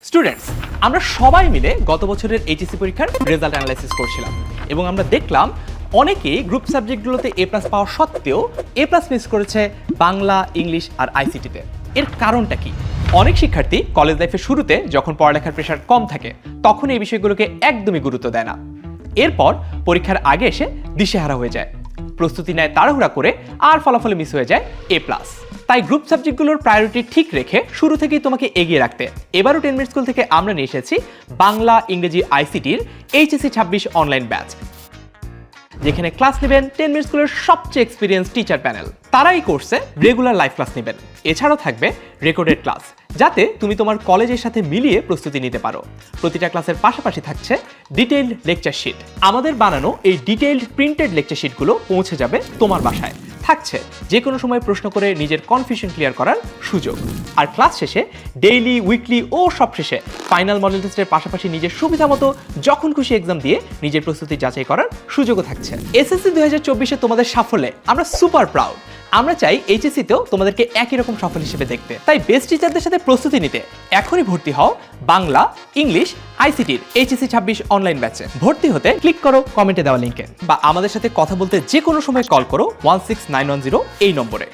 Students, আমরা সবাই মিলে গত বছরের এইচএসসি পরীক্ষার রেজাল্ট অ্যানালাইসিস করছিলাম এবং আমরা দেখলাম অনেকেই গ্রুপ সাবজেক্টগুলোতে এ প্লাস পাওয়া সত্ত্বেও এ প্লাস মিস করেছে বাংলা, ইংলিশ আর আইসিটিতে। এর কারণটা কি? অনেক শিক্ষার্থী কলেজ লাইফের শুরুতে যখন পড়ালেখার প্রেশার কম থাকে তখন এই বিষয়গুলোকে একদমই গুরুত্ব দেয় না। এরপর পরীক্ষার আগে এসে দিশেহারা হয়ে যায়, প্রস্তুতি নেয় তাড়াহুড়া করে আর ফলাফলে মিস হয়ে যায় এ প্লাস। তাই গ্রুপ সাবজেক্টগুলোর প্রায়োরিটি ঠিক রেখে শুরু থেকেই তোমাকে এগিয়ে রাখতে এবারও 10 মিনিট স্কুল থেকে আমরা নিয়ে এসেছি বাংলা, ইংরেজি, আইসিটির এইচএসসি 26 অনলাইন ব্যাচ, যেখানে ক্লাস নেবেন 10 মিনিট স্কুলের সবচেয়ে এক্সপিরিয়েন্স টিচার প্যানেল। তারা এই কোর্সে রেগুলার লাইভ ক্লাস নেবেন, এছাড়াও থাকবে রেকর্ডেড ক্লাস, যাতে তুমি তোমার কলেজের সাথে মিলিয়ে প্রস্তুতি নিতে পারো। প্রতিটা ক্লাসের পাশাপাশি থাকছে ডিটেইলড লেকচার শিট। আমাদের বানানো এই ডিটেইলড প্রিন্টেড লেকচার শিটগুলো পৌঁছে যাবে তোমার বাসায়। থাকছে যে কোনো সময় প্রশ্ন করে নিজের কনফিউশন ক্লিয়ার করার সুযোগ। আর ক্লাস শেষে ডেইলি, উইকলি ও সব শেষে ফাইনাল মডেল টেস্টের পাশাপাশি নিজের সুবিধা মতো যখন খুশি এক্সাম দিয়ে নিজের প্রস্তুতি যাচাই করার সুযোগও থাকছে। এসএসসি 2024-এ তোমাদের সাফল্যে আমরা সুপার প্রাউড। আমরা চাই এইচএসসিতেও তোমাদেরকে একই রকম সফল হিসেবে দেখতে। তাই বেস্ট টিচারদের সাথে প্রস্তুতি নিতে এখনই ভর্তি হও বাংলা, ইংলিশ, আইসিটির এইচএসসি 26 অনলাইন ব্যাচে। ভর্তি হতে ক্লিক করো কমেন্টে দেওয়া লিঙ্কে, বা আমাদের সাথে কথা বলতে যে কোনো সময় কল করো 16910 এই নম্বরে।